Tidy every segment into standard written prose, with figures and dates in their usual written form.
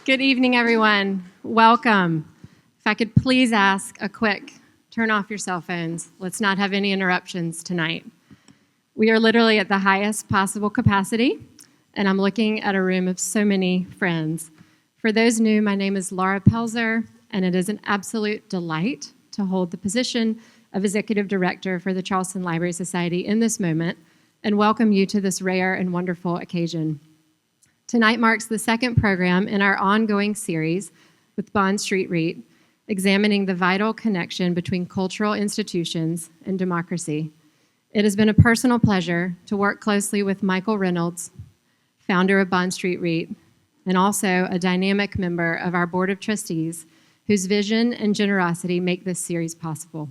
Good evening, everyone. Welcome. If I could please ask a quick turn off your cell phones. Let's not have any interruptions tonight. We are literally at the highest possible capacity, and I'm looking at a room of so many friends. For those new, my name is Laura Pelzer, and it is an absolute delight to hold the position of Executive Director for the Charleston Library Society in this moment, and welcome you to this rare and wonderful occasion. Tonight marks the second program in our ongoing series with Bond Street REIT, examining the vital connection between cultural institutions and democracy. It has been a personal pleasure to work closely with Michael Reynolds, founder of Bond Street REIT, and also a dynamic member of our Board of Trustees, whose vision and generosity make this series possible.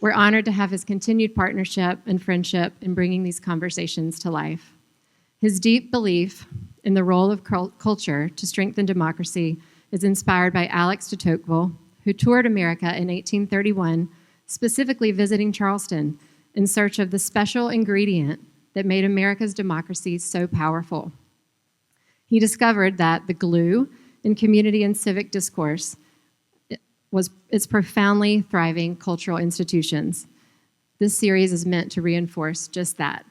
We're honored to have his continued partnership and friendship in bringing these conversations to life. His deep belief in the role of culture to strengthen democracy is inspired by Alex de Tocqueville, who toured America in 1831, specifically visiting Charleston in search of the special ingredient that made America's democracy so powerful. He discovered that the glue in community and civic discourse was its profoundly thriving cultural institutions. This series is meant to reinforce just that.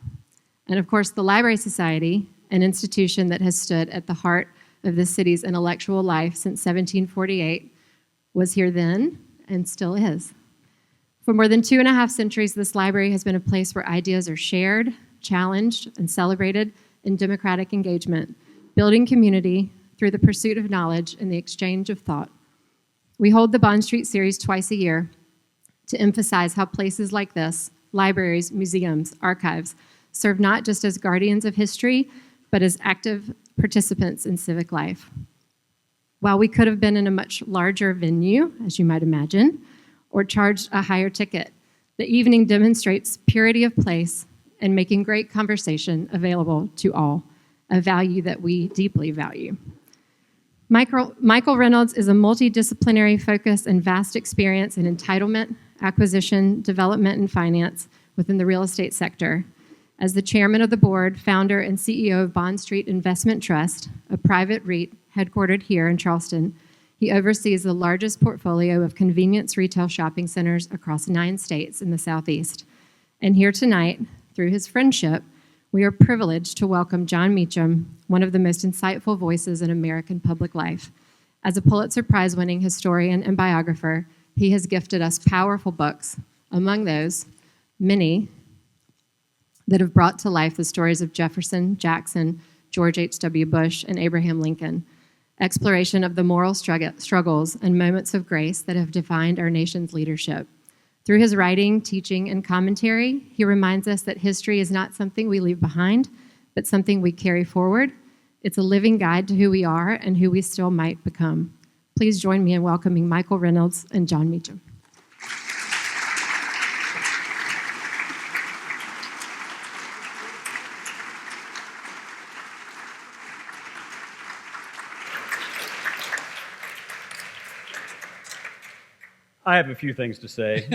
And of course, the Library Society, an institution that has stood at the heart of this city's intellectual life since 1748, was here then and still is. For more than 2.5 centuries, this library has been a place where ideas are shared, challenged, and celebrated in democratic engagement, building community through the pursuit of knowledge and the exchange of thought. We hold the Bond Street series twice a year to emphasize how places like this, libraries, museums, archives, serve not just as guardians of history, but as active participants in civic life. While we could have been in a much larger venue, as you might imagine, or charged a higher ticket, the evening demonstrates purity of place and making great conversation available to all, a value that we deeply value. Michael Reynolds is a multidisciplinary focus and vast experience in entitlement, acquisition, development, and finance within the real estate sector. As the chairman of the board, founder, and CEO of Bond Street Investment Trust, a private REIT headquartered here in Charleston, he oversees the largest portfolio of convenience retail shopping centers across 9 states in the Southeast. And here tonight, through his friendship, we are privileged to welcome Jon Meacham, one of the most insightful voices in American public life. As a Pulitzer Prize-winning historian and biographer, he has gifted us powerful books, among those, many that have brought to life the stories of Jefferson, Jackson, George H.W. Bush, and Abraham Lincoln, exploration of the moral struggles and moments of grace that have defined our nation's leadership. Through his writing, teaching, and commentary, he reminds us that history is not something we leave behind, but something we carry forward. It's a living guide to who we are and who we still might become. Please join me in welcoming Michael Reynolds and Jon Meacham. I have a few things to say.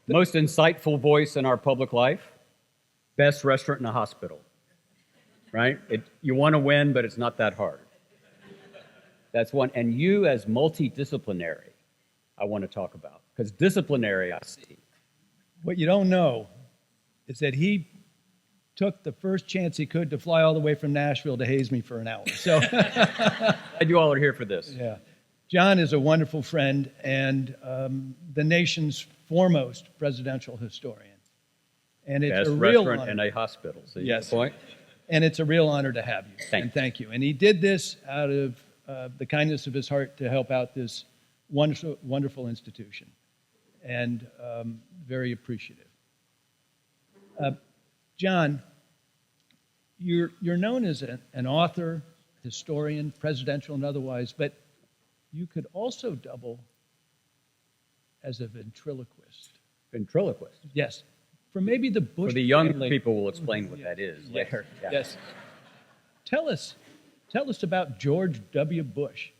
Most insightful voice in our public life, best restaurant in a hospital, right? You want to win, but it's not that hard. That's one. And you as multidisciplinary, I want to talk about. Because disciplinary, I see. What you don't know is that he took the first chance he could to fly all the way from Nashville to haze me for an hour. So glad you all are here for this. Yeah. Jon is a wonderful friend and the nation's foremost presidential historian. And it's Best a real restaurant honor. in a hospital. See Yes. the point? And it's a real honor to have you. Thank you. And he did this out of the kindness of his heart to help out this wonderful, wonderful institution. And very appreciative. Jon, you're known as an author, historian, presidential and otherwise, but you could also double as a ventriloquist. Ventriloquist. Yes. For maybe the Bush For the young family. people, we'll explain what that is Yes. later. Yeah. Yes. Tell us about George W. Bush.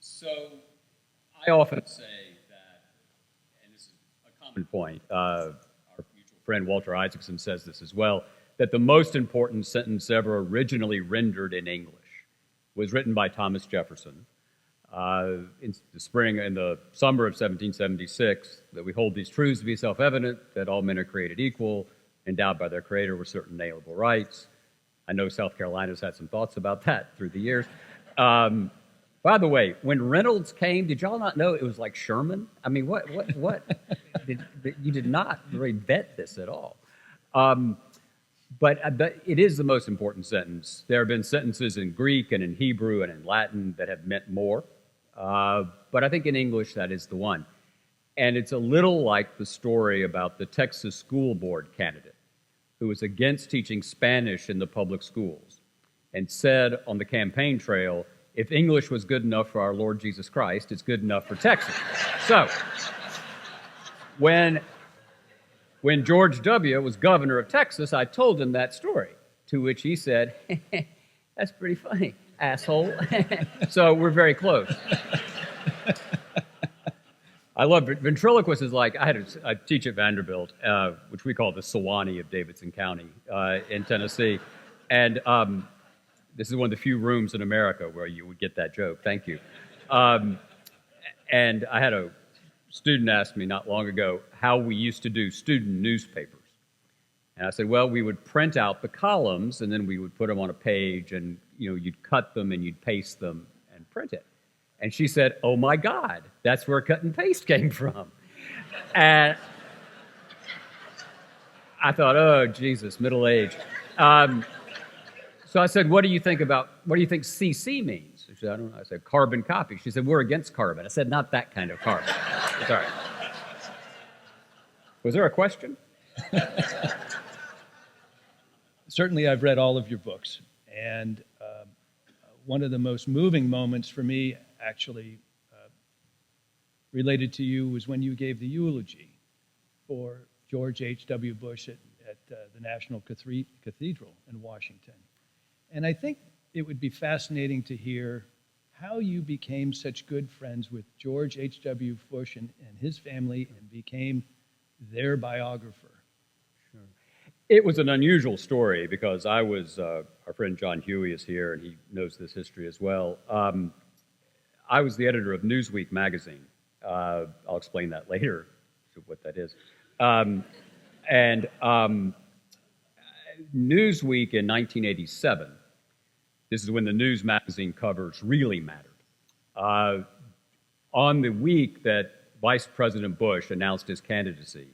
So I often say that, and this is a point. Our mutual friend Walter Isaacson says this as well, that the most important sentence ever originally rendered in English was written by Thomas Jefferson in the summer of 1776, that we hold these truths to be self-evident, that all men are created equal, endowed by their Creator with certain inalienable rights. I know South Carolina's had some thoughts about that through the years. By the way, when Reynolds came, did y'all not know it was like Sherman? I mean, what? You did not really vet this at all. But it is the most important sentence. There have been sentences in Greek and in Hebrew and in Latin that have meant more. But I think in English, that is the one. And it's a little like the story about the Texas school board candidate who was against teaching Spanish in the public schools and said on the campaign trail, if English was good enough for our Lord Jesus Christ, it's good enough for Texas. So, when George W. was governor of Texas, I told him that story, to which he said, that's pretty funny, asshole. So we're very close. I love it. Ventriloquist is like, I teach at Vanderbilt, which we call the Sewanee of Davidson County in Tennessee. And this is one of the few rooms in America where you would get that joke. Thank you. And I had a student ask me not long ago how we used to do student newspapers. And I said, well, we would print out the columns and then we would put them on a page and you'd cut them and you'd paste them and print it. And she said, oh my God, that's where cut and paste came from. And I thought, oh Jesus, middle age. So I said, what do you think CC means? She said, I don't know. I said, carbon copy. She said, we're against carbon. I said, not that kind of carbon. Sorry. Was there a question? Certainly, I've read all of your books. And one of the most moving moments for me, actually, related to you was when you gave the eulogy for George H.W. Bush at the National Cathedral in Washington. And I think it would be fascinating to hear how you became such good friends with George H.W. Bush and his family and became their biographer. Sure. It was an unusual story because I was, our friend John Huey is here and he knows this history as well. I was the editor of Newsweek magazine. I'll explain that later, what that is. Newsweek in 1987, this is when the news magazine covers really mattered. On the week that Vice President Bush announced his candidacy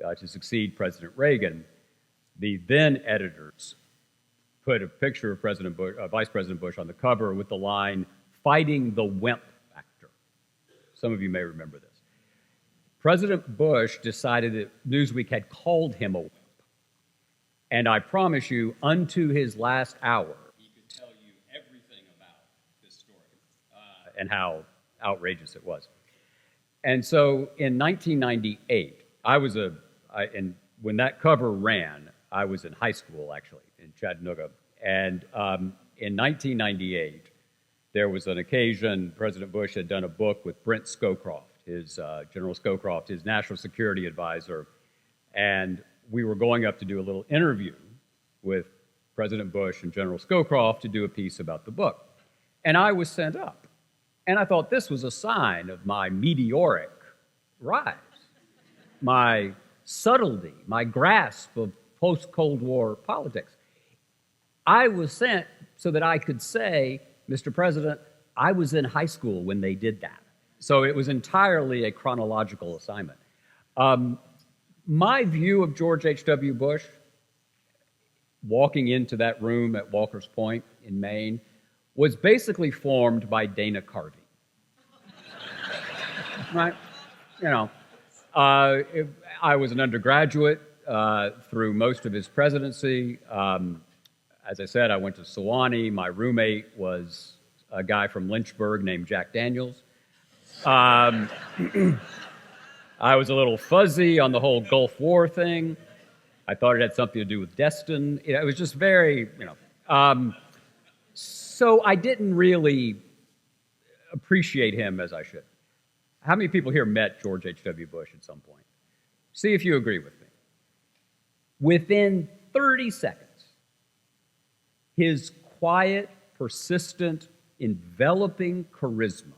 to succeed President Reagan, the then editors put a picture of Vice President Bush on the cover with the line, "Fighting the Wimp Factor." Some of you may remember this. President Bush decided that Newsweek had called him a wimp. And I promise you, unto his last hour, he could tell you everything about this story and how outrageous it was. And so in 1998, when that cover ran, I was in high school, actually, in Chattanooga. And in 1998, there was an occasion, President Bush had done a book with Brent Scowcroft, General Scowcroft, his national security advisor, and we were going up to do a little interview with President Bush and General Scowcroft to do a piece about the book. And I was sent up. And I thought this was a sign of my meteoric rise, my subtlety, my grasp of post-Cold War politics. I was sent so that I could say, Mr. President, I was in high school when they did that. So it was entirely a chronological assignment. My view of George H.W. Bush, walking into that room at Walker's Point in Maine, was basically formed by Dana Carvey. Right? I was an undergraduate through most of his presidency. As I said, I went to Sewanee. My roommate was a guy from Lynchburg named Jack Daniels. I was a little fuzzy on the whole Gulf War thing. I thought it had something to do with Destin. It was just very, So I didn't really appreciate him as I should. How many people here met George H.W. Bush at some point? See if you agree with me. Within 30 seconds, his quiet, persistent, enveloping charisma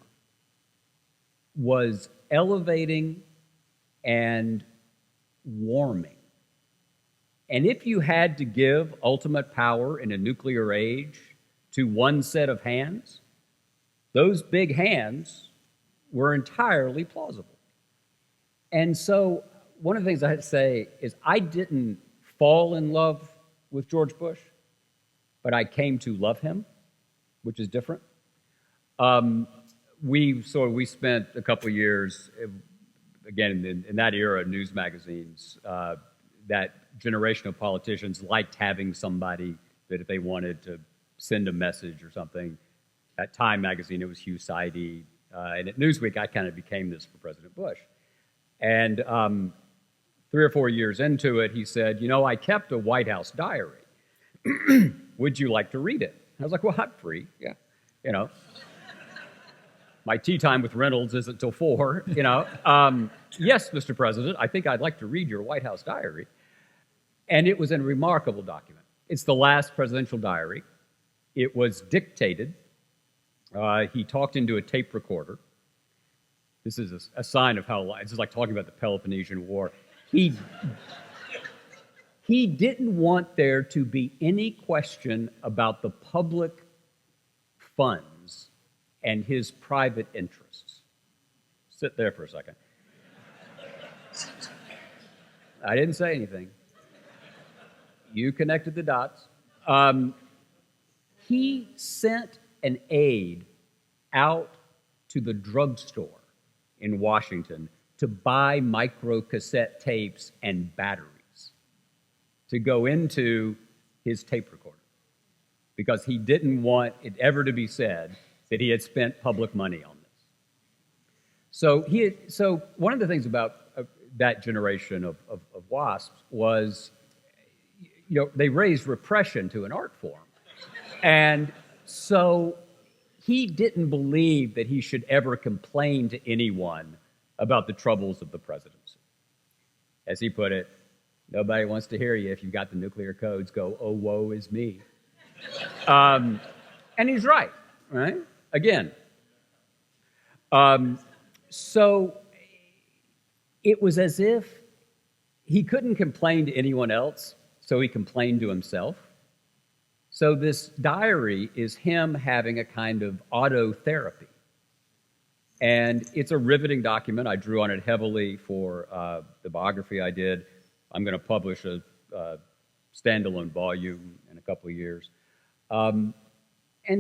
was elevating and warming. And if you had to give ultimate power in a nuclear age to one set of hands, those big hands were entirely plausible. And so one of the things I had to say is I didn't fall in love with George Bush, but I came to love him, which is different. We spent a couple of years, again, in that era, news magazines, that generation of politicians liked having somebody that if they wanted to send a message or something. At Time magazine, it was Hugh Sidey. And at Newsweek, I kind of became this for President Bush. And 3 or 4 years into it, he said, I kept a White House diary. Would you like to read it? I was like, well, I'm free. Yeah. My tea time with Reynolds isn't till 4, Yes, Mr. President, I think I'd like to read your White House diary. And it was a remarkable document. It's the last presidential diary. It was dictated. He talked into a tape recorder. This is a sign of how, this is like talking about the Peloponnesian War. He didn't want there to be any question about the public funds and his private interests. Sit there for a second. I didn't say anything. You connected the dots. He sent an aide out to the drugstore in Washington to buy microcassette tapes and batteries to go into his tape recorder because he didn't want it ever to be said that he had spent public money on this. So one of the things about that generation of WASPs was, they raised repression to an art form. And so he didn't believe that he should ever complain to anyone about the troubles of the presidency. As he put it, nobody wants to hear you if you've got the nuclear codes go, oh, woe is me. And he's right? Again. So it was as if he couldn't complain to anyone else, so he complained to himself. So this diary is him having a kind of autotherapy. And it's a riveting document. I drew on it heavily for the biography I did. I'm going to publish a standalone volume in a couple of years. And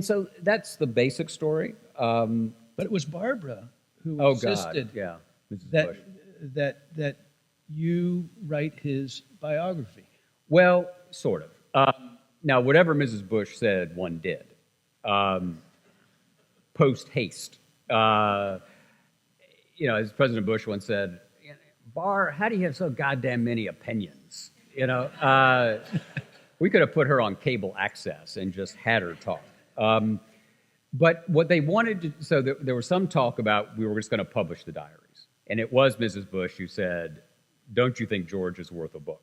so that's the basic story. But it was Barbara who insisted Mrs. Bush. that you write his biography. Well, sort of. Now, whatever Mrs. Bush said, one did. Post haste. As President Bush once said, Bar, how do you have so goddamn many opinions? We could have put her on cable access and just had her talk. But what they wanted to, so there was some talk about we were just going to publish the diaries. And it was Mrs. Bush who said, don't you think George is worth a book?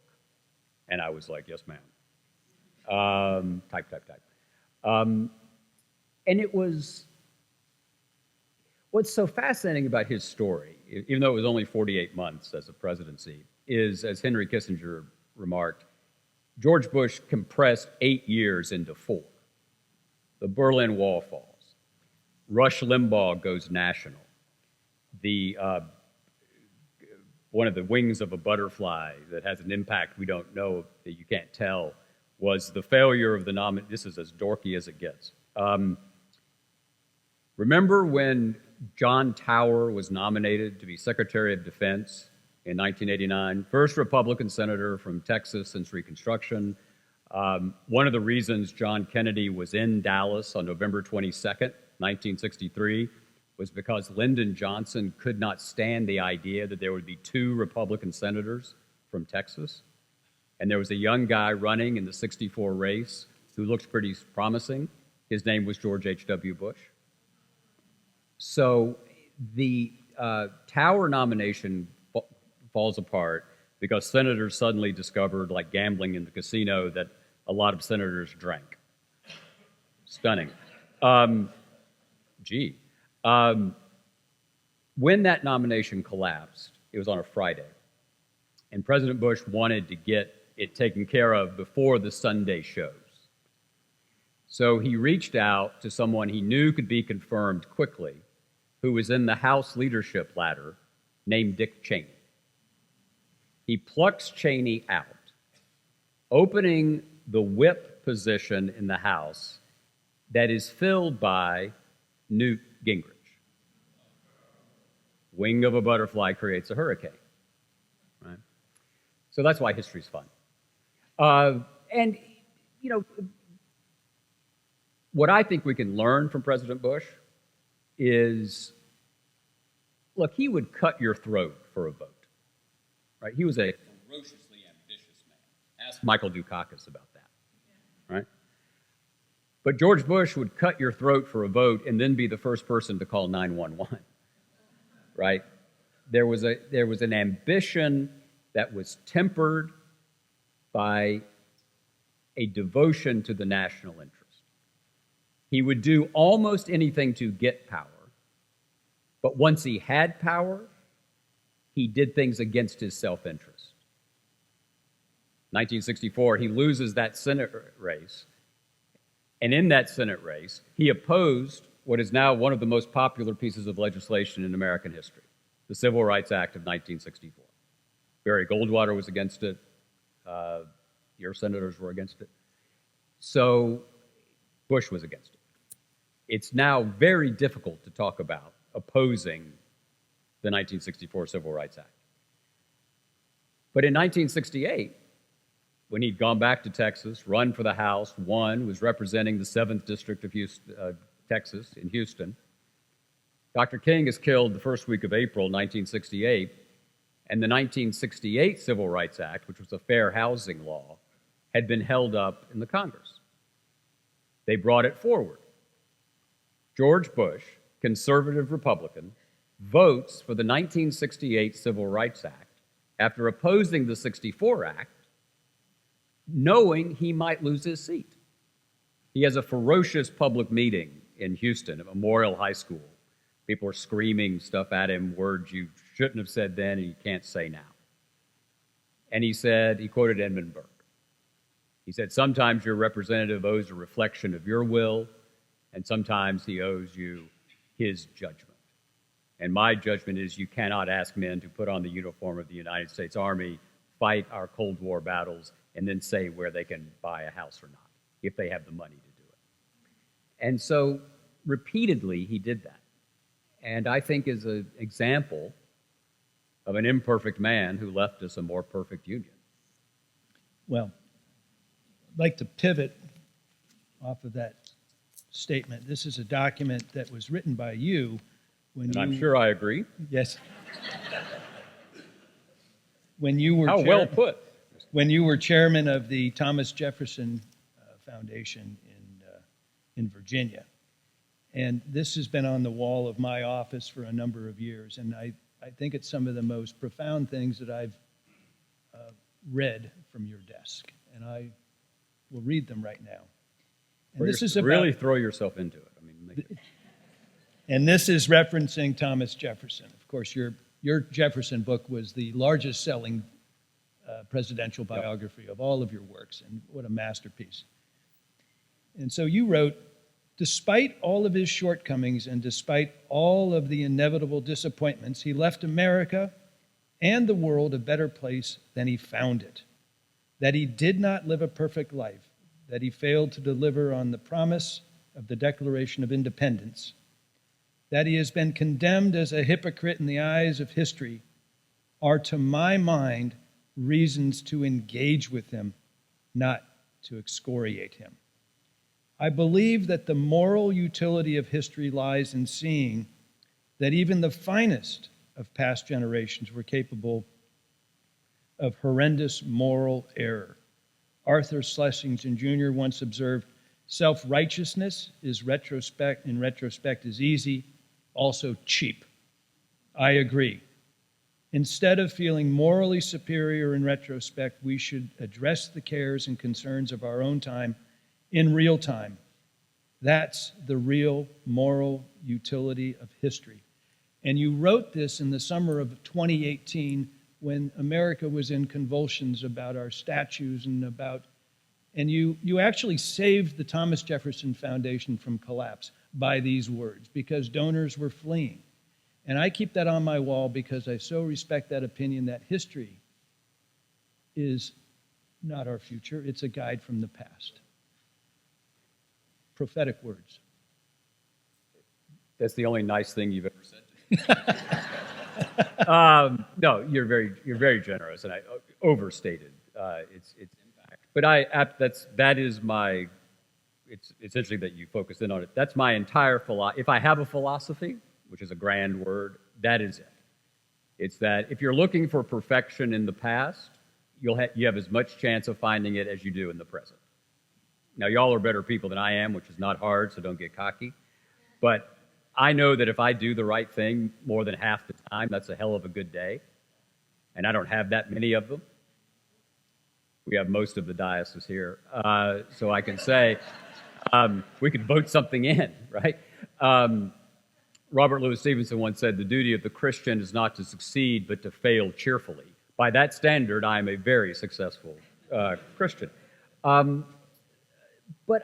And I was like, yes, ma'am. Type. And it was, what's so fascinating about his story, even though it was only 48 months as a presidency, is, as Henry Kissinger remarked, George Bush compressed 8 years into 4. The Berlin Wall falls. Rush Limbaugh goes national. One of the wings of a butterfly that has an impact we don't know, that you can't tell, was the failure of the nominee. This is as dorky as it gets. Remember when John Tower was nominated to be Secretary of Defense in 1989? First Republican senator from Texas since Reconstruction. One of the reasons John Kennedy was in Dallas on November 22nd, 1963, was because Lyndon Johnson could not stand the idea that there would be 2 Republican senators from Texas. And there was a young guy running in the 64 race who looked pretty promising. His name was George H.W. Bush. So the Tower nomination falls apart. because senators suddenly discovered, like gambling in the casino, that a lot of senators drank. Stunning. When that nomination collapsed, it was on a Friday, and President Bush wanted to get it taken care of before the Sunday shows. So he reached out to someone he knew could be confirmed quickly, who was in the House leadership ladder, named Dick Cheney. He plucks Cheney out, opening the whip position in the House that is filled by Newt Gingrich. Wing of a butterfly creates a hurricane, right? So that's why history's fun. And, you know, what I think we can learn from President Bush is, look, he would cut your throat for a vote, right? He was a ferociously ambitious man. Ask Michael Dukakis about that, right? But George Bush would cut your throat for a vote and then be the first person to call 911, right? There was an ambition that was tempered by a devotion to the national interest. He would do almost anything to get power, but once he had power, he did things against his self-interest. 1964, he loses that Senate race, and in that Senate race, he opposed what is now one of the most popular pieces of legislation in American history, the Civil Rights Act of 1964. Barry Goldwater was against it. Your senators were against it. So Bush was against it. It's now very difficult to talk about opposing the 1964 Civil Rights Act. But in 1968, when he'd gone back to Texas, run for the House, won, was representing the 7th District of Houston, Texas in Houston, Dr. King is killed the first week of April 1968, and the 1968 Civil Rights Act, which was a fair housing law, had been held up in the Congress. They brought it forward. George Bush, conservative Republican, votes for the 1968 Civil Rights Act after opposing the 64 Act, knowing he might lose his seat. He has a ferocious public meeting in Houston at Memorial High School. People are screaming stuff at him, words you shouldn't have said then and you can't say now. And he quoted Edmund Burke. He said, sometimes your representative owes a reflection of your will, and sometimes he owes you his judgment. And my judgment is you cannot ask men to put on the uniform of the United States Army, fight our Cold War battles, and then say where they can buy a house or not, if they have the money to do it. And so repeatedly he did that. And I think is an example of an imperfect man who left us a more perfect union. Well, I'd like to pivot off of that statement. This is a document that was written by you when and I'm sure I agree. Yes. When you were well put. When you were chairman of the Thomas Jefferson Foundation in Virginia. And this has been on the wall of my office for a number of years, and I think it's some of the most profound things that I've read from your desk, and I will read them right now. And this is about, really throw yourself into it. I mean, and this is referencing Thomas Jefferson. Of course, your Jefferson book was the largest selling presidential biography of all of your works, and what a masterpiece. And so you wrote, despite all of his shortcomings and despite all of the inevitable disappointments, he left America and the world a better place than he found it. That he did not live a perfect life, that he failed to deliver on the promise of the Declaration of Independence, that he has been condemned as a hypocrite in the eyes of history, are, to my mind, reasons to engage with him, not to excoriate him. I believe that the moral utility of history lies in seeing that even the finest of past generations were capable of horrendous moral error. Arthur Schlesinger Jr. once observed, self-righteousness is in retrospect is easy, also cheap. I agree. Instead of feeling morally superior in retrospect, we should address the cares and concerns of our own time in real time. That's the real moral utility of history. And you wrote this in the summer of 2018 when America was in convulsions about our statues and you actually saved the Thomas Jefferson Foundation from collapse by these words because donors were fleeing. And I keep that on my wall because I so respect that opinion that history is not our future, it's a guide from the past. Prophetic words. That's the only nice thing you've ever said to me. No, you're very generous, and I overstated its impact. But that is my. It's essentially that you focus in on it. That's my entire philosophy. If I have a philosophy, which is a grand word, that is it. It's that if you're looking for perfection in the past, you have as much chance of finding it as you do in the present. Now, y'all are better people than I am, which is not hard, so don't get cocky. But I know that if I do the right thing more than half the time, that's a hell of a good day. And I don't have that many of them. We have most of the diocese here. So I can say, we could vote something in, right? Robert Louis Stevenson once said, the duty of the Christian is not to succeed, but to fail cheerfully. By that standard, I am a very successful Christian. But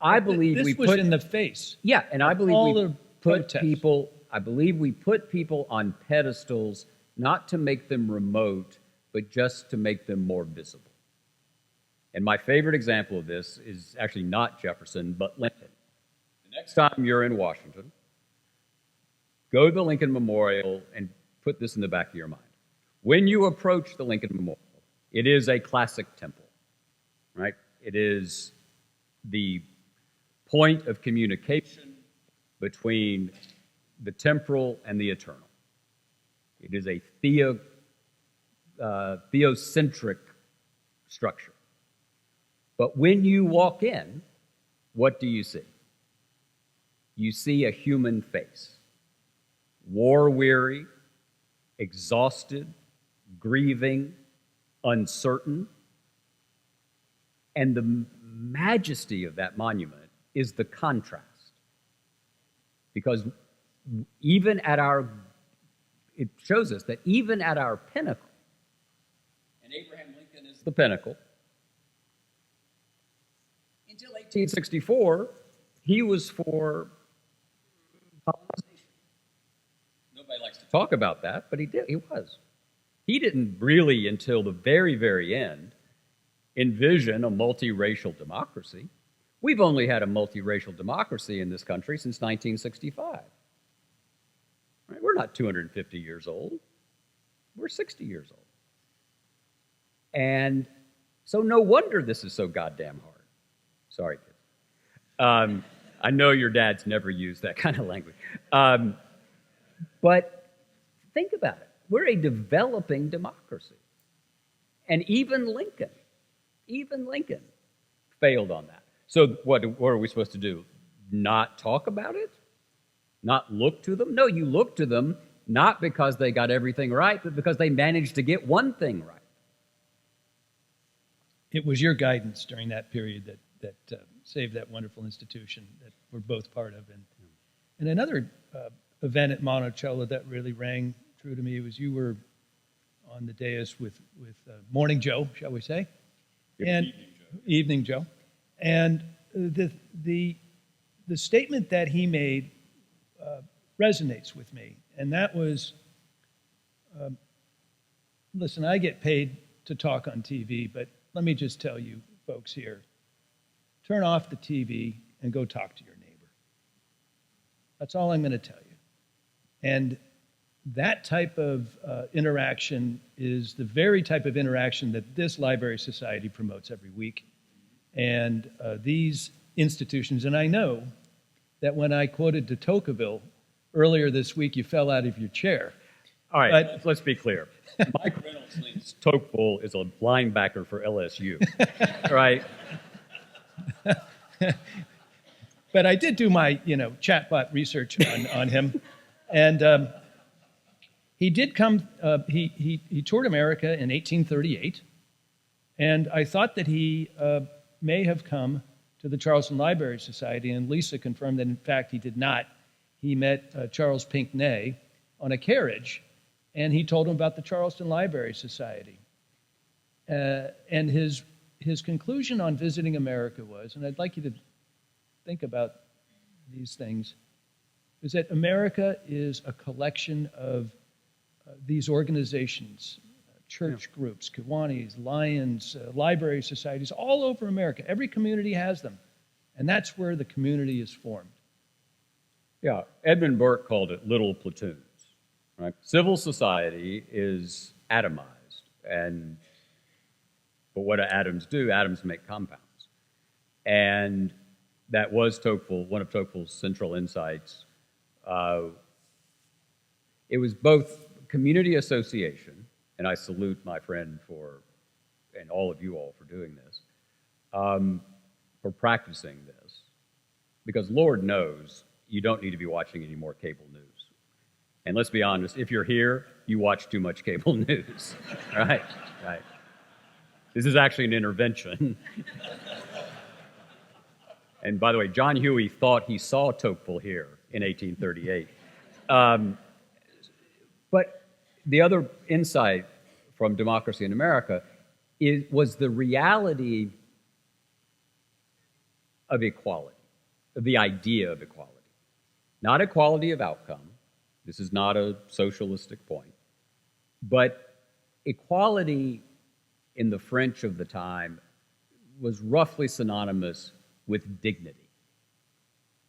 I believe this we was put in the face. Yeah, and I believe all we the put protests. people. I believe we put people on pedestals not to make them remote, but just to make them more visible. And my favorite example of this is actually not Jefferson, but Lincoln. The next time you're in Washington, go to the Lincoln Memorial and put this in the back of your mind. When you approach the Lincoln Memorial, it is a classic temple, right? It is the point of communication between the temporal and the eternal. It is a theocentric structure. But when you walk in, what do you see? You see a human face, war-weary, exhausted, grieving, uncertain. And the majesty of that monument is the contrast. Because it shows us that even at our pinnacle, and Abraham Lincoln is the pinnacle, until 1864, he was for colonization. Nobody likes to talk about that, but he did. He was. He didn't really, until the very, very end, envision a multiracial democracy. We've only had a multiracial democracy in this country since 1965. Right? We're not 250 years old. We're 60 years old. And so no wonder this is so goddamn hard. Sorry, kids. I know your dads never use that kind of language. But think about it. We're a developing democracy. And even Lincoln failed on that. So what are we supposed to do? Not talk about it? Not look to them? No, you look to them not because they got everything right, but because they managed to get one thing right. It was your guidance during that period that saved that wonderful institution that we're both part of. And another event at Monticello that really rang true to me was you were on the dais with Morning Joe, shall we say? And Evening Joe. And the statement that he made resonates with me. And that was, listen, I get paid to talk on TV, but let me just tell you folks here, turn off the TV and go talk to your neighbor. That's all I'm going to tell you. And that type of interaction is the very type of interaction that this Library Society promotes every week. And these institutions, and I know that when I quoted de Tocqueville earlier this week, you fell out of your chair. All right, let's be clear. Mike Reynolds thinks Tocqueville is a linebacker for LSU, right? But I did do my, chatbot research on him, and he did come, he toured America in 1838, and I thought that he may have come to the Charleston Library Society, and Lisa confirmed that, in fact, he did not. He met Charles Pinckney on a carriage, and he told him about the Charleston Library Society. And his conclusion on visiting America was, and I'd like you to think about these things, is that America is a collection of these organizations, church groups, Kiwanis, Lions, library societies, all over America. Every community has them, and that's where the community is formed. Yeah, Edmund Burke called it little platoons, right? Civil society is atomized, but what do atoms do? Atoms make compounds. And that was Tocqueville, one of Tocqueville's central insights. It was both community association, and I salute my friend and all of you all for doing this, for practicing this, because Lord knows you don't need to be watching any more cable news. And let's be honest, if you're here, you watch too much cable news, right? Right. This is actually an intervention. And by the way, John Huey thought he saw Tocqueville here in 1838. But the other insight from Democracy in America was the reality of equality, of the idea of equality. Not equality of outcome. This is not a socialistic point. But equality in the French of the time was roughly synonymous with dignity.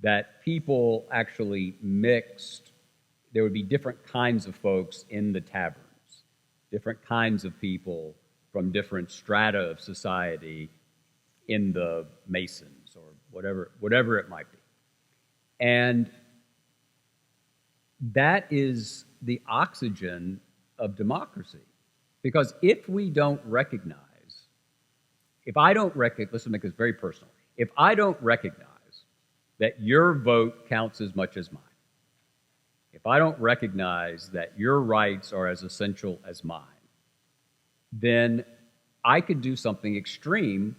That people actually mixed. There would be different kinds of folks in the taverns, different kinds of people from different strata of society in the Masons or whatever it might be. And that is the oxygen of democracy. Because if we don't recognize, let's make this very personal. If I don't recognize that your vote counts as much as mine, if I don't recognize that your rights are as essential as mine, then I could do something extreme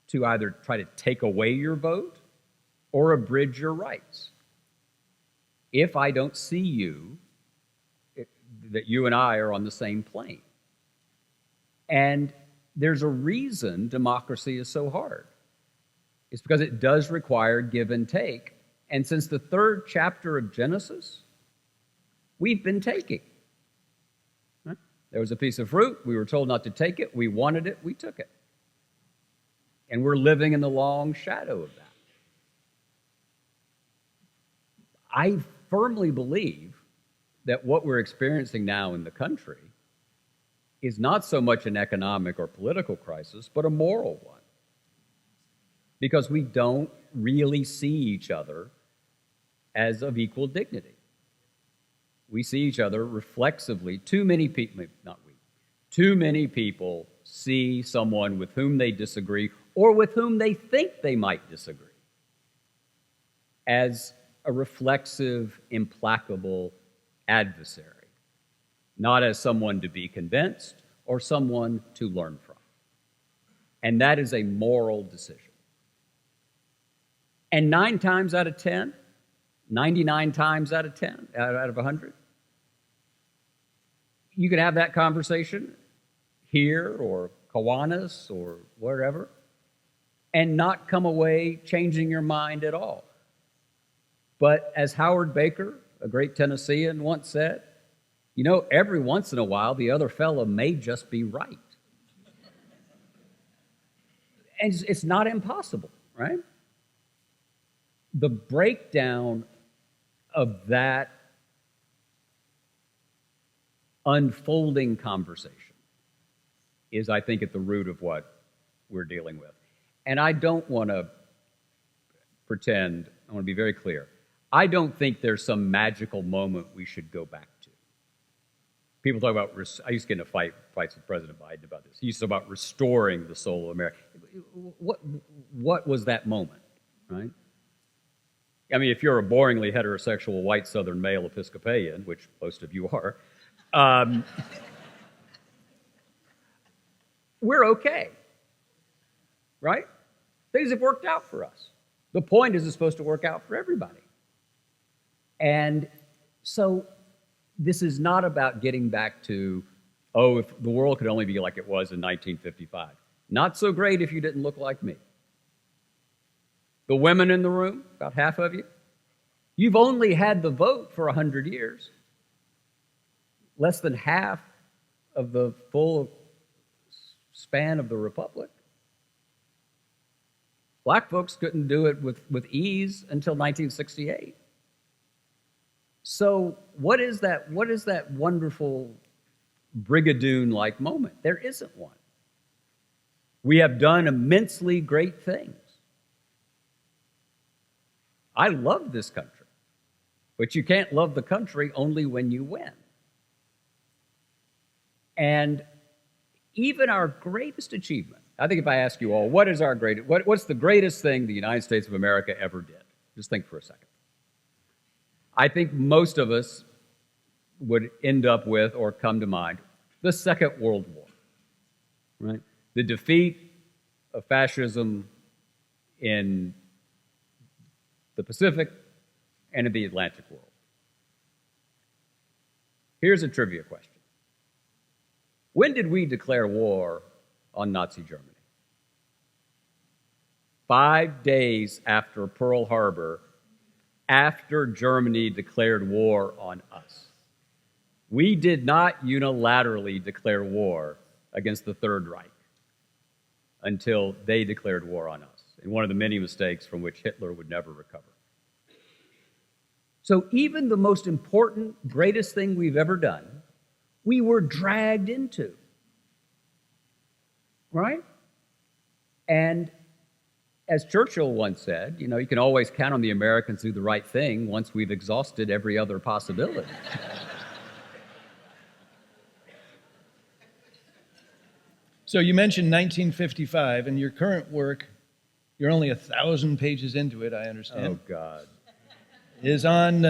to either try to take away your vote or abridge your rights. If I don't see you, that you and I are on the same plane. And there's a reason democracy is so hard. It's because it does require give and take. And since the 3rd chapter of Genesis, we've been taking. Right? There was a piece of fruit. We were told not to take it. We wanted it. We took it. And we're living in the long shadow of that. I firmly believe that what we're experiencing now in the country is not so much an economic or political crisis, but a moral one. Because we don't really see each other as of equal dignity. We see each other reflexively. Too many people see someone with whom they disagree or with whom they think they might disagree as a reflexive, implacable adversary, not as someone to be convinced or someone to learn from. And that is a moral decision. And 9 times out of 10, 99 times out of 10, out of 100, you could have that conversation here or Kiwanis or wherever and not come away changing your mind at all. But as Howard Baker, a great Tennessean, once said, every once in a while the other fellow may just be right. And it's not impossible, right? The breakdown of that unfolding conversation is, I think, at the root of what we're dealing with. And I don't want to pretend, I want to be very clear, I don't think there's some magical moment we should go back to. People talk about, I used to get into fights with President Biden about this. He used to talk about restoring the soul of America. What was that moment, right? I mean, if you're a boringly heterosexual white Southern male Episcopalian, which most of you are, we're okay, right? Things have worked out for us. The point is it's supposed to work out for everybody. And so this is not about getting back to, oh, if the world could only be like it was in 1955. Not so great if you didn't look like me. The women in the room, about half of you, you've only had the vote for 100 years. Less than half of the full span of the republic. Black folks couldn't do it with ease until 1968. So what is that wonderful Brigadoon-like moment? There isn't one. We have done immensely great things. I love this country, but you can't love the country only when you win. And even our greatest achievement, I think if I ask you all, what's the greatest thing the United States of America ever did? Just think for a second. I think most of us would end up with, or come to mind, the Second World War, right? The defeat of fascism in the Pacific and in the Atlantic world. Here's a trivia question. When did we declare war on Nazi Germany? 5 days after Pearl Harbor, after Germany declared war on us. We did not unilaterally declare war against the Third Reich until they declared war on us, in one of the many mistakes from which Hitler would never recover. So even the most important, greatest thing we've ever done, we were dragged into, right? And as Churchill once said, you can always count on the Americans to do the right thing once we've exhausted every other possibility. So you mentioned 1955, and your current work, you're only 1,000 pages into it, I understand. Oh, God. Is on...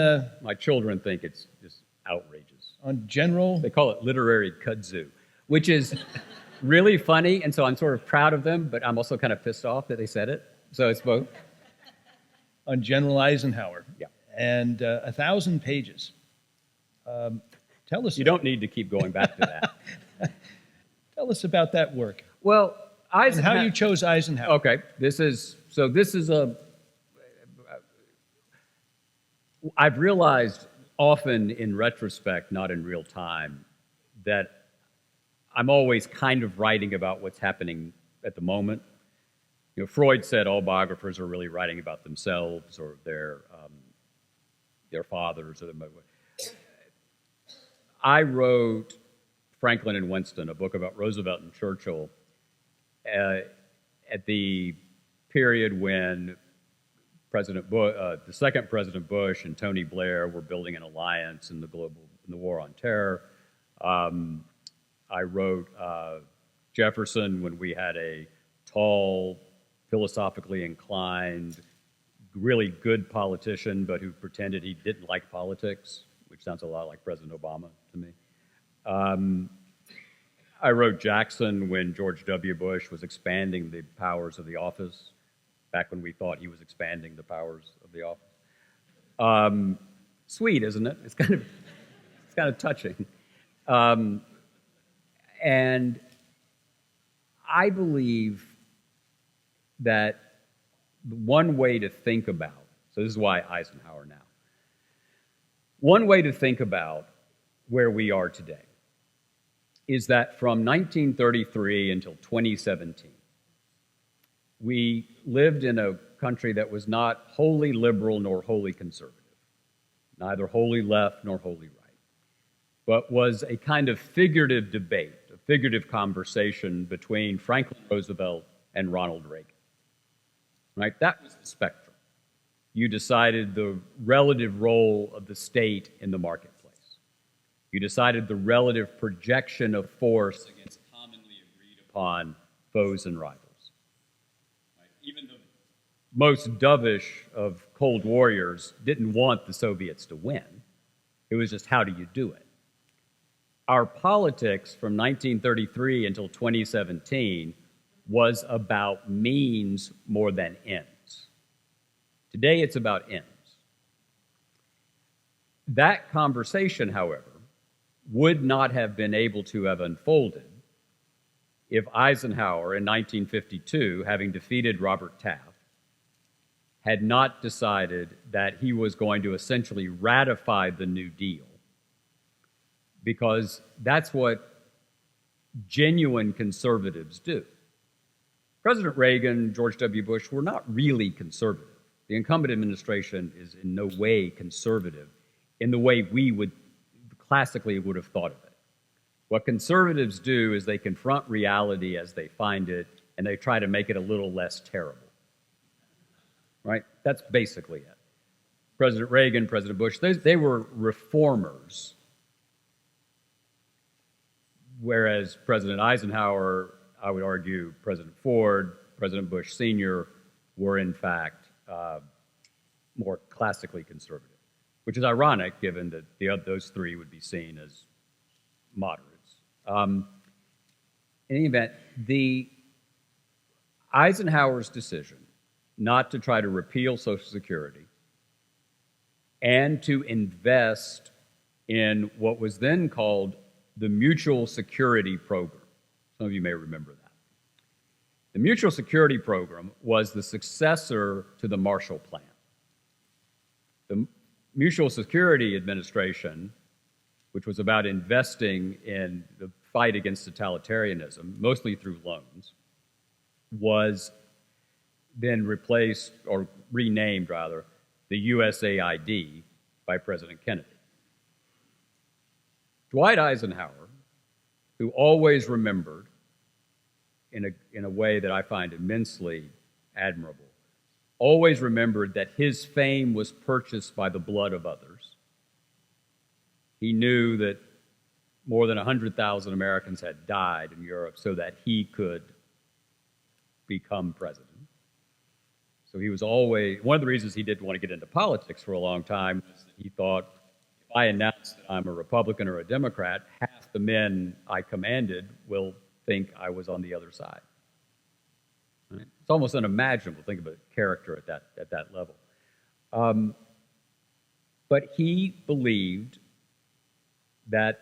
My children think it's just outrageous. On general... They call it literary kudzu, which is really funny, and so I'm sort of proud of them, but I'm also kind of pissed off that they said it. So it's both. On General Eisenhower. Yeah. And 1,000 pages. Tell us... You don't need to keep going back to that. Tell us about that work. Well, Eisenhower... And how you chose Eisenhower. Okay. I've realized often in retrospect, not in real time, that I'm always kind of writing about what's happening at the moment. Freud said all biographers are really writing about themselves or their fathers. I wrote Franklin and Winston, a book about Roosevelt and Churchill, at the period when the second President Bush and Tony Blair were building an alliance in the war on terror. I wrote Jefferson when we had a tall, philosophically inclined, really good politician, but who pretended he didn't like politics, which sounds a lot like President Obama to me. I wrote Jackson when George W. Bush was expanding the powers of the office, back when we thought he was expanding the powers of the office. Sweet, isn't it? It's kind of touching. And I believe that one way to think about, so this is why Eisenhower now, one way to think about where we are today is that from 1933 until 2017, we lived in a country that was not wholly liberal nor wholly conservative, neither wholly left nor wholly right, but was a kind of figurative debate, a figurative conversation between Franklin Roosevelt and Ronald Reagan. Right? That was the spectrum. You decided the relative role of the state in the marketplace. You decided the relative projection of force against commonly agreed upon foes and rivals. Right? Even most dovish of Cold Warriors didn't want the Soviets to win. It was just, how do you do it? Our politics from 1933 until 2017 was about means more than ends. Today, it's about ends. That conversation, however, would not have been able to have unfolded if Eisenhower in 1952, having defeated Robert Taft, had not decided that he was going to essentially ratify the New Deal, because that's what genuine conservatives do. President Reagan, George W. Bush were not really conservative. The incumbent administration is in no way conservative in the way we would classically would have thought of it. What conservatives do is they confront reality as they find it, and they try to make it a little less terrible. Right? That's basically it. President Reagan, President Bush, they were reformers, whereas President Eisenhower, I would argue, President Ford, President Bush Sr. were in fact more classically conservative, which is ironic given that those three would be seen as moderates. In any event, Eisenhower's decision not to try to repeal Social Security and to invest in what was then called the Mutual Security Program. Some of you may remember that. The Mutual Security Program was the successor to the Marshall Plan. The Mutual Security Administration, which was about investing in the fight against totalitarianism, mostly through loans, was then replaced, or renamed rather, the USAID by President Kennedy. Dwight Eisenhower, who always remembered, in a way that I find immensely admirable, always remembered that his fame was purchased by the blood of others. He knew that more than 100,000 Americans had died in Europe so that he could become president. So he was always, one of the reasons he didn't want to get into politics for a long time was that he thought, if I announce that I'm a Republican or a Democrat, half the men I commanded will think I was on the other side. Right? It's almost unimaginable to think of a character at that level. But he believed that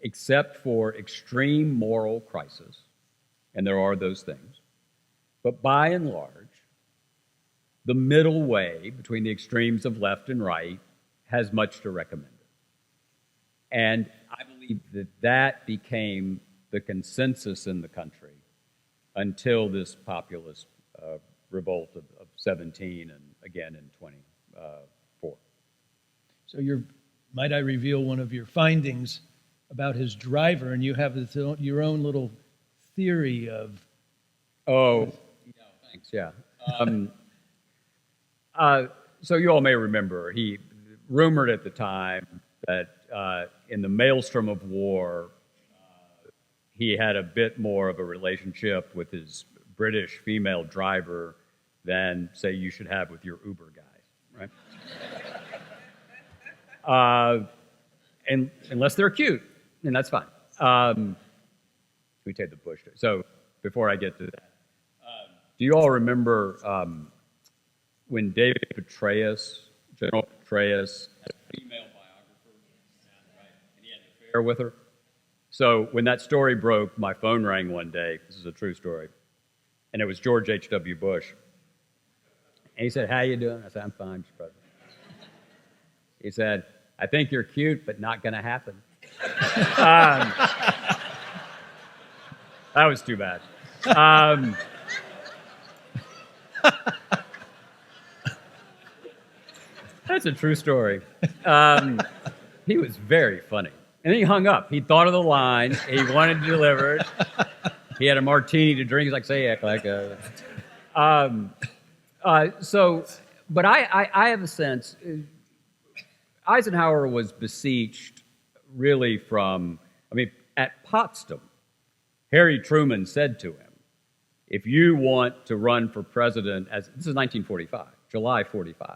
except for extreme moral crisis, and there are those things, but by and large, the middle way between the extremes of left and right has much to recommend it. And I believe that became the consensus in the country until this populist revolt of 17 and again in 24. So might I reveal one of your findings about his driver, and you have your own little theory of... Oh, yeah, thanks, yeah. So you all may remember, he rumored at the time that in the maelstrom of war, he had a bit more of a relationship with his British female driver than, say, you should have with your Uber guy, right? And unless they're cute, and that's fine. We take the push. So before I get to that, do you all remember when David Petraeus, General Petraeus, had a female biographer, and he had an affair with her? So when that story broke, my phone rang one day. This is a true story. And it was George H.W. Bush. And he said, "How you doing?" I said, "I'm fine, Mr. President." He said, "I think you're cute, but not going to happen." That was too bad. That's a true story. He was very funny. And then he hung up. He thought of the line. He wanted to deliver it. He had a martini to drink. He's like, "Say act like a..." But I have a sense, Eisenhower was beseeched really from, at Potsdam, Harry Truman said to him, If you want to run for president, this is 1945, July 45.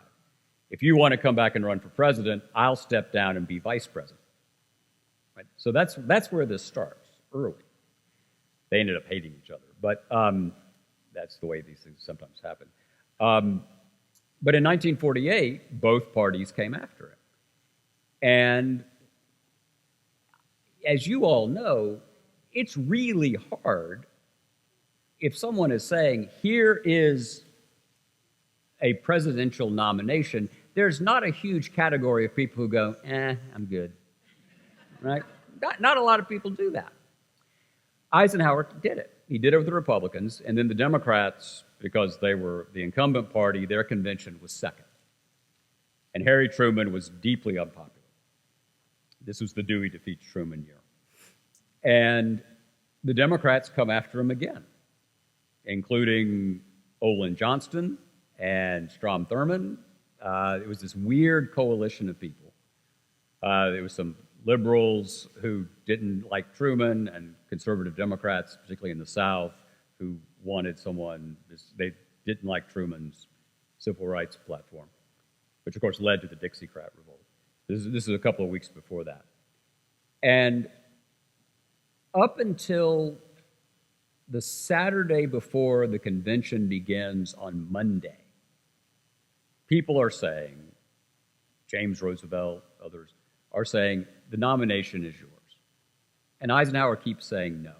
If you want to come back and run for president, I'll step down and be vice president. Right? So that's where this starts, early. They ended up hating each other, but that's the way these things sometimes happen. But in 1948, both parties came after him. And as you all know, it's really hard if someone is saying, here is a presidential nomination, there's not a huge category of people who go, I'm good, right? Not a lot of people do that. Eisenhower did it. He did it with the Republicans, and then the Democrats, because they were the incumbent party, their convention was second. And Harry Truman was deeply unpopular. This was the Dewey defeats Truman year. And the Democrats come after him again, including Olin Johnston and Strom Thurmond. It was this weird coalition of people. There was some liberals who didn't like Truman and conservative Democrats, particularly in the South, who wanted someone, they didn't like Truman's civil rights platform, which of course led to the Dixiecrat revolt. This is a couple of weeks before that. And up until the Saturday before the convention begins on Monday, people are saying, James Roosevelt, others, are saying, the nomination is yours. And Eisenhower keeps saying no.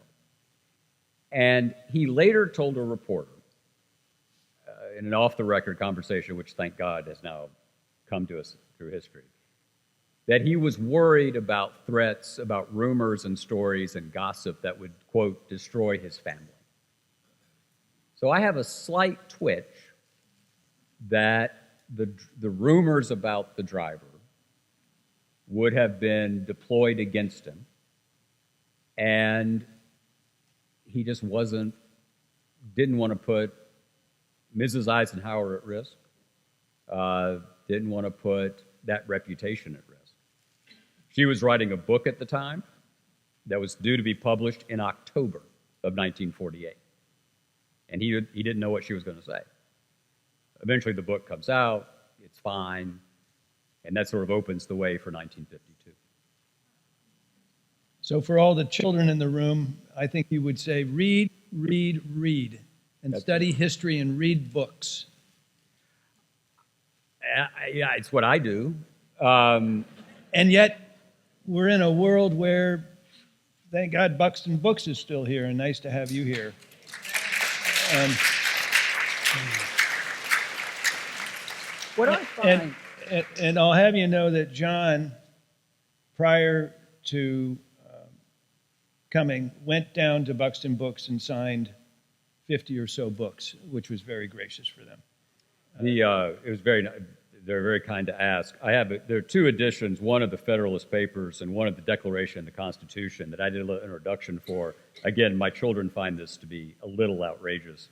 And he later told a reporter, in an off-the-record conversation, which thank God has now come to us through history, that he was worried about threats, about rumors and stories and gossip that would, quote, destroy his family. So I have a slight twitch that the rumors about the driver would have been deployed against him, and he just didn't want to put Mrs. Eisenhower at risk, didn't want to put that reputation at risk. She was writing a book at the time that was due to be published in October of 1948, and he didn't know what she was going to say. Eventually the book comes out, it's fine, and that sort of opens the way for 1952. So for all the children in the room, I think you would say read, read, read, and study history and read books. Yeah, it's what I do. And yet, we're in a world where, thank God, Buxton Books is still here, and nice to have you here. What I find... And I'll have you know that John, prior to coming, went down to Buxton Books and signed 50 or so books, which was very gracious for them. It was they're very kind to ask. There are two editions, one of the Federalist Papers and one of the Declaration and the Constitution that I did a little introduction for. Again, my children find this to be a little outrageous,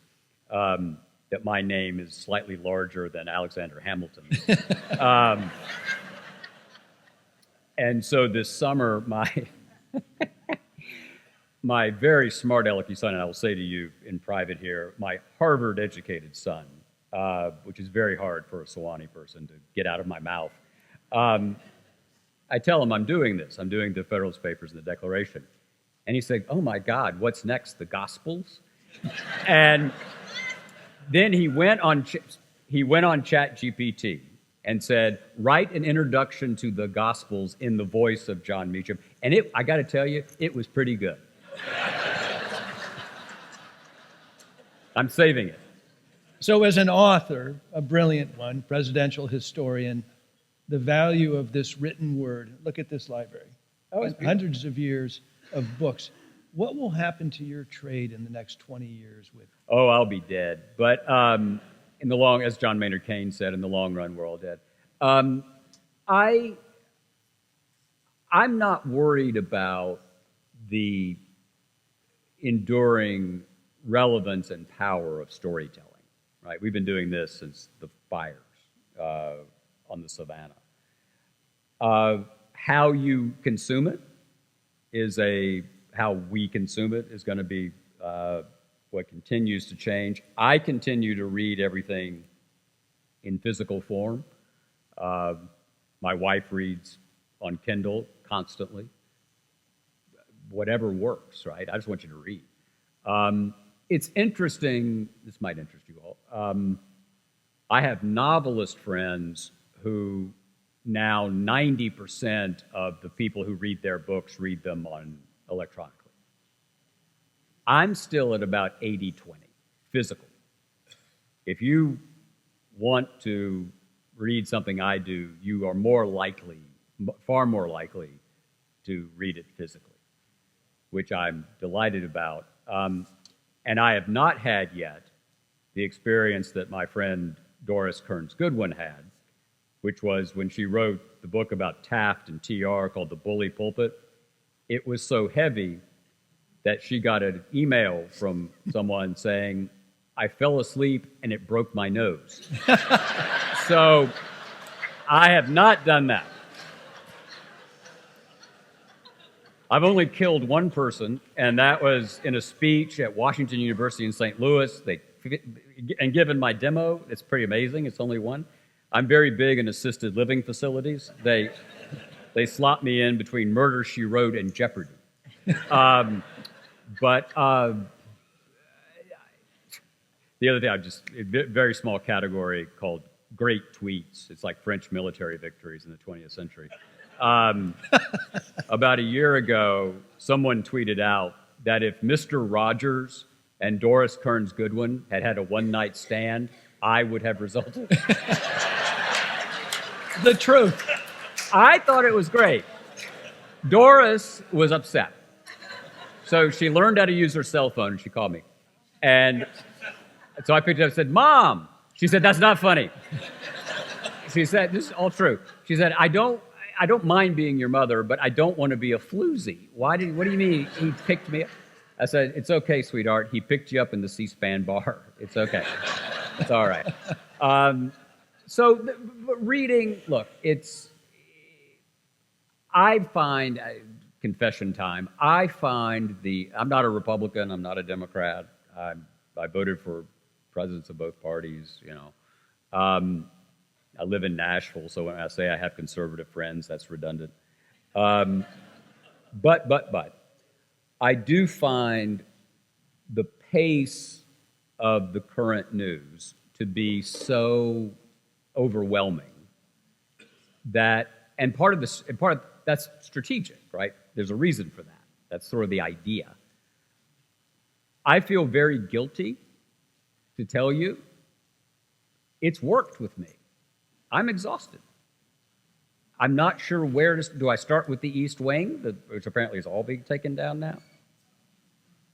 that my name is slightly larger than Alexander Hamilton. And so this summer, my very smart alecky son, and I will say to you in private here, my Harvard-educated son, which is very hard for a Sewanee person to get out of my mouth, I tell him I'm doing this. I'm doing the Federalist Papers and the Declaration. And he said, oh my God, what's next, the Gospels? And then he went on ChatGPT and said, write an introduction to the Gospels in the voice of Jon Meacham. And I got to tell you, it was pretty good. I'm saving it. So as an author, a brilliant one, presidential historian, the value of this written word, look at this library, hundreds of years of books. What will happen to your trade in the next 20 years with? Oh, I'll be dead. But in the long, as John Maynard Keynes said, in the long run, we're all dead. I'm not worried about the enduring relevance and power of storytelling. Right? We've been doing this since the fires on the Savannah. How you consume it how we consume it is going to be what continues to change. I continue to read everything in physical form. My wife reads on Kindle constantly. Whatever works, right? I just want you to read. It's interesting, this might interest you all. I have novelist friends who now 90% of the people who read their books read them on electronically. I'm still at about 80-20, physical. If you want to read something I do, you are more likely, far more likely, to read it physically, which I'm delighted about. And I have not had yet the experience that my friend Doris Kearns Goodwin had, which was when she wrote the book about Taft and TR called The Bully Pulpit. It was so heavy that she got an email from someone saying, I fell asleep and it broke my nose. So I have not done that. I've only killed one person, and that was in a speech at Washington University in St. Louis. And given my demo, it's pretty amazing. It's only one. I'm very big in assisted living facilities. They slot me in between Murder, She Wrote and Jeopardy. But the other thing, a very small category called great tweets. It's like French military victories in the 20th century. About a year ago, someone tweeted out that if Mr. Rogers and Doris Kearns Goodwin had had a one-night stand, I would have resulted. The truth. I thought it was great. Doris was upset. So she learned how to use her cell phone, and she called me. And so I picked it up and said, Mom. She said, that's not funny. She said, this is all true. She said, I don't mind being your mother, but I don't want to be a floozy. What do you mean he picked me up? I said, it's okay, sweetheart. He picked you up in the C-SPAN bar. It's okay. It's all right. Reading, look, I find, confession time, I'm not a Republican, I'm not a Democrat. I voted for presidents of both parties, you know. I live in Nashville, so when I say I have conservative friends, that's redundant. But I do find the pace of the current news to be so overwhelming that, and part of that's strategic, right? There's a reason for that. That's sort of the idea. I feel very guilty to tell you it's worked with me. I'm exhausted. I'm not sure do I start with the East Wing, which apparently is all being taken down now?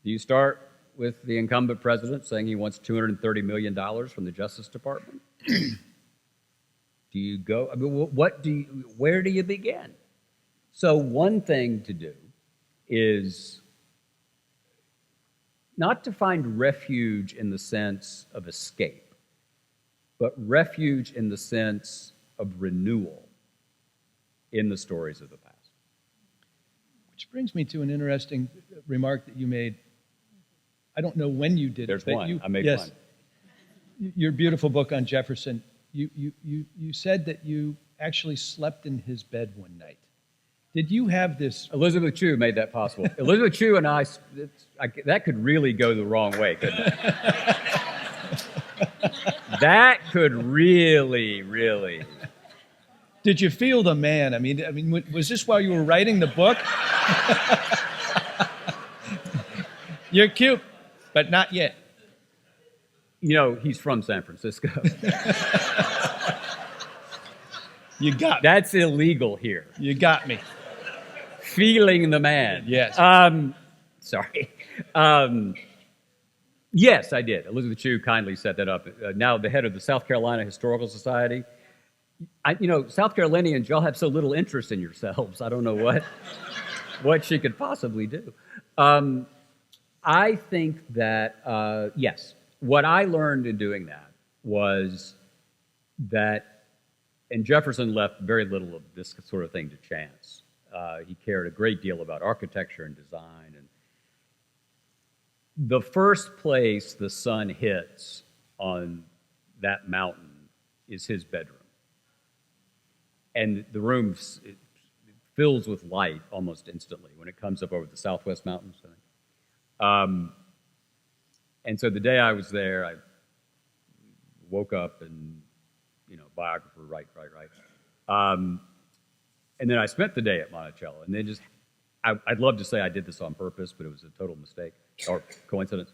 Do you start with the incumbent president saying he wants $230 million from the Justice Department? Do you go, I mean, where do you begin? So one thing to do is not to find refuge in the sense of escape, but refuge in the sense of renewal in the stories of the past. Which brings me to an interesting remark that you made. I don't know when you did There's it. one. I made yes, one. Your beautiful book on Jefferson. You said that you actually slept in his bed one night. Did you have this? Elizabeth Chu made that possible. Elizabeth Chu and I, that could really go the wrong way, couldn't it? That could really. Did you feel the man? I mean, was this while you were writing the book? You're cute, but not yet. You know, he's from San Francisco. You got me. That's illegal here. You got me. Feeling the man. Yes. Sorry. Yes, I did. Elizabeth Chu kindly set that up. Now the head of the South Carolina Historical Society. South Carolinians, y'all have so little interest in yourselves. I don't know what she could possibly do. I think that, yes, what I learned in doing that was that, and Jefferson left very little of this sort of thing to chance. He cared a great deal about architecture and design. The first place the sun hits on that mountain is his bedroom. And the room fills with light almost instantly when it comes up over the southwest mountains. And so the day I was there, I woke up and, biographer, right. And then I spent the day at Monticello. And then I'd love to say I did this on purpose, but it was a total mistake or coincidence.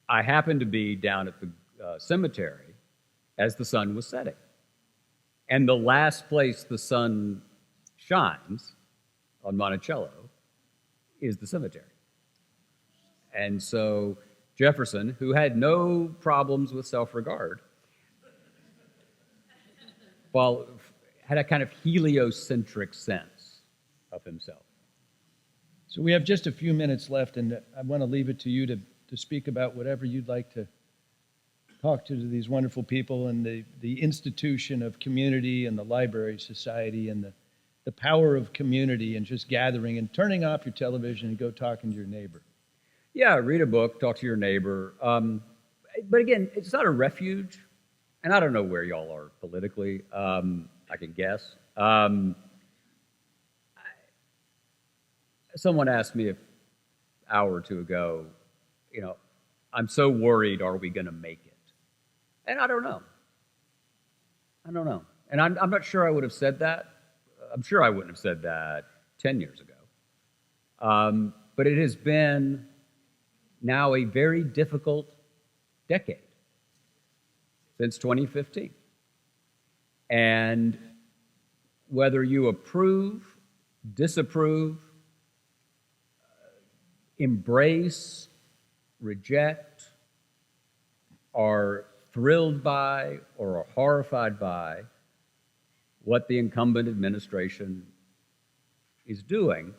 I happened to be down at the cemetery as the sun was setting. And the last place the sun shines on Monticello is the cemetery. And so Jefferson, who had no problems with self-regard, had a kind of heliocentric sense of himself. So we have just a few minutes left, and I want to leave it to you to speak about whatever you'd like to talk to these wonderful people and the institution of community and the library society and the power of community and just gathering and turning off your television and go talking to your neighbor. Yeah, read a book, talk to your neighbor. But again, it's not a refuge, and I don't know where y'all are politically. I can guess. Someone asked me an hour or two ago, I'm so worried, are we going to make it? And I don't know. And I'm not sure I would have said that. I'm sure I wouldn't have said that 10 years ago. But it has been now a very difficult decade since 2015. And whether you approve, disapprove, embrace, reject, are thrilled by, or are horrified by what the incumbent administration is doing,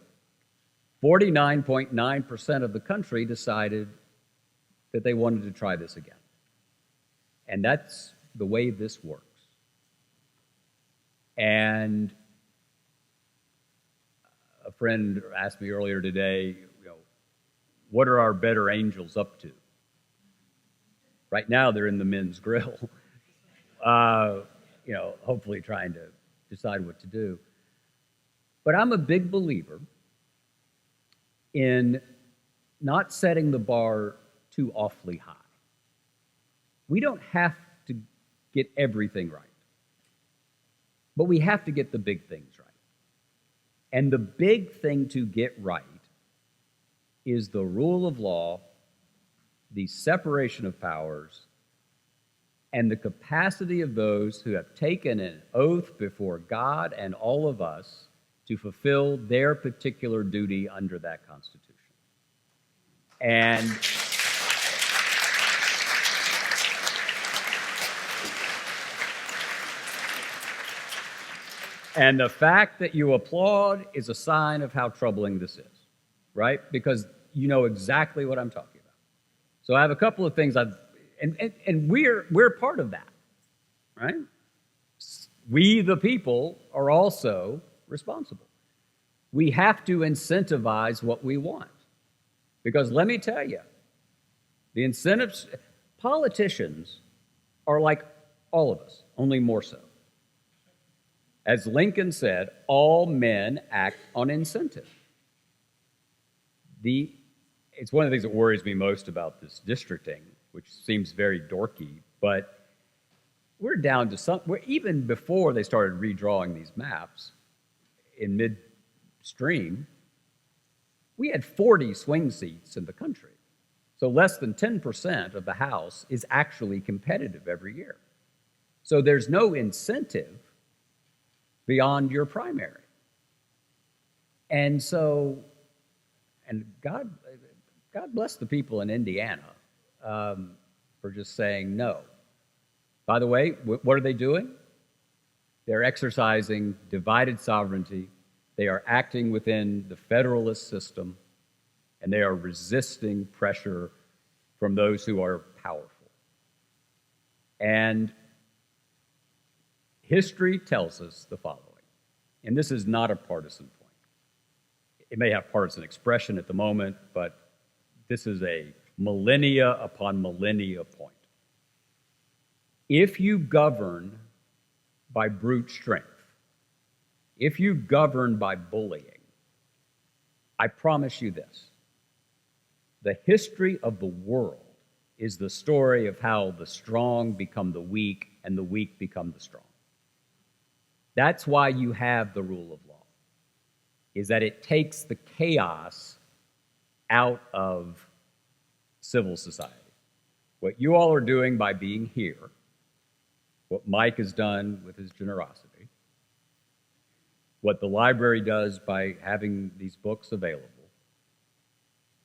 49.9% of the country decided that they wanted to try this again. And that's the way this works. And a friend asked me earlier today, what are our better angels up to? Right now, they're in the men's grill, hopefully trying to decide what to do. But I'm a big believer in not setting the bar too awfully high. We don't have to get everything right, but we have to get the big things right. And the big thing to get right is the rule of law, the separation of powers, and the capacity of those who have taken an oath before God and all of us to fulfill their particular duty under that Constitution. And the fact that you applaud is a sign of how troubling this is, right? Because you know exactly what I'm talking about. So I have a couple of things and we're part of that, right? We, the people, are also responsible. We have to incentivize what we want. Because let me tell you, the incentives, politicians are like all of us, only more so. As Lincoln said, all men act on incentive. It's one of the things that worries me most about this districting, which seems very dorky, but we're down to even before they started redrawing these maps in midstream, we had 40 swing seats in the country. So less than 10% of the House is actually competitive every year. So there's no incentive beyond your primary. And God bless the people in Indiana for just saying no. By the way, what are they doing? They're exercising divided sovereignty. They are acting within the federalist system, and they are resisting pressure from those who are powerful. And history tells us the following, and this is not a partisan point. It may have partisan expression at the moment, but this is a millennia upon millennia point. If you govern by brute strength, if you govern by bullying, I promise you this: the history of the world is the story of how the strong become the weak and the weak become the strong. That's why you have the rule of law, is that it takes the chaos out of civil society. What you all are doing by being here, what Mike has done with his generosity, what the library does by having these books available,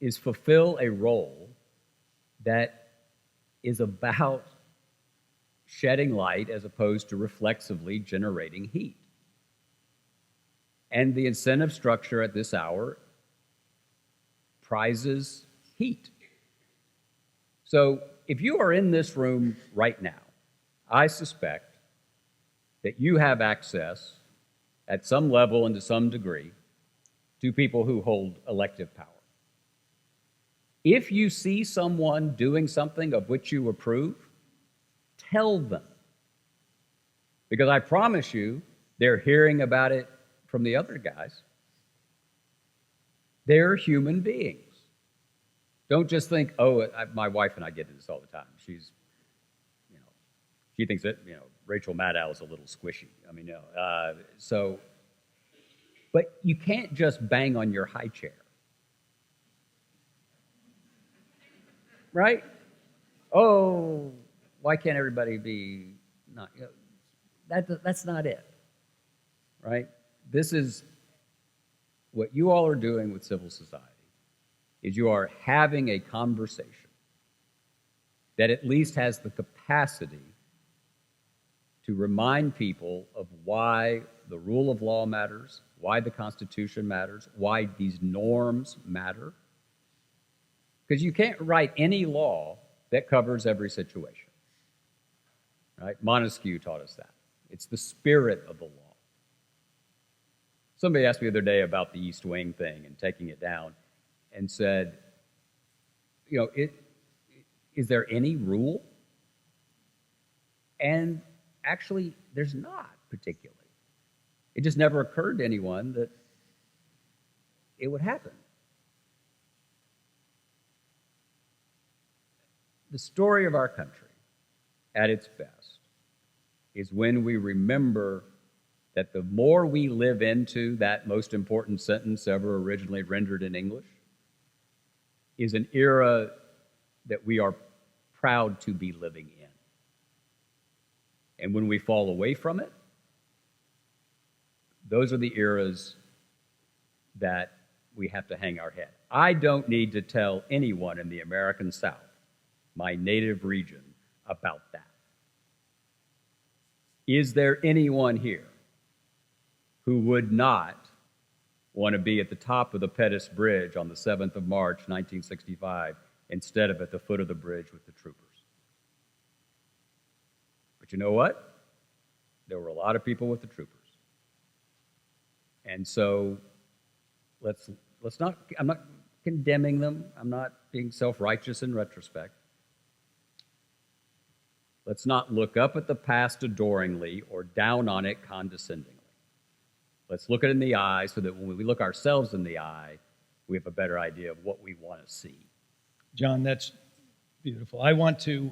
is fulfill a role that is about shedding light as opposed to reflexively generating heat. And the incentive structure at this hour prizes heat. So if you are in this room right now, I suspect that you have access at some level and to some degree to people who hold elective power. If you see someone doing something of which you approve, tell them. Because I promise you, they're hearing about it from the other guys. They're human beings. Don't just think, oh, my wife and I get into this all the time. She's, she thinks that, Rachel Maddow is a little squishy. But you can't just bang on your high chair. Right? Oh, why can't everybody be not? That's not it. Right? This is what you all are doing with civil society, is you are having a conversation that at least has the capacity to remind people of why the rule of law matters, why the Constitution matters, why these norms matter. Because you can't write any law that covers every situation. Right? Montesquieu taught us that. It's the spirit of the law. Somebody asked me the other day about the East Wing thing and taking it down and said, is there any rule? And actually, there's not particularly. It just never occurred to anyone that it would happen. The story of our country, at its best, is when we remember that the more we live into that most important sentence ever originally rendered in English, is an era that we are proud to be living in. And when we fall away from it, those are the eras that we have to hang our head. I don't need to tell anyone in the American South, my native region, about that. Is there anyone here who would not want to be at the top of the Pettus Bridge on the 7th of March, 1965, instead of at the foot of the bridge with the troopers? But you know what? There were a lot of people with the troopers. And so let's not, I'm not condemning them. I'm not being self-righteous in retrospect. Let's not look up at the past adoringly or down on it condescendingly. Let's look it in the eye so that when we look ourselves in the eye, we have a better idea of what we want to see. John, that's beautiful. I want to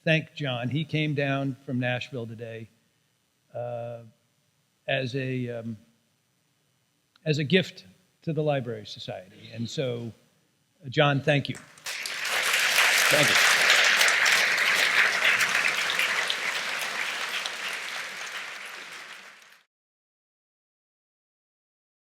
thank John. He came down from Nashville today as a gift to the Library Society. And so, John, thank you. Thank you.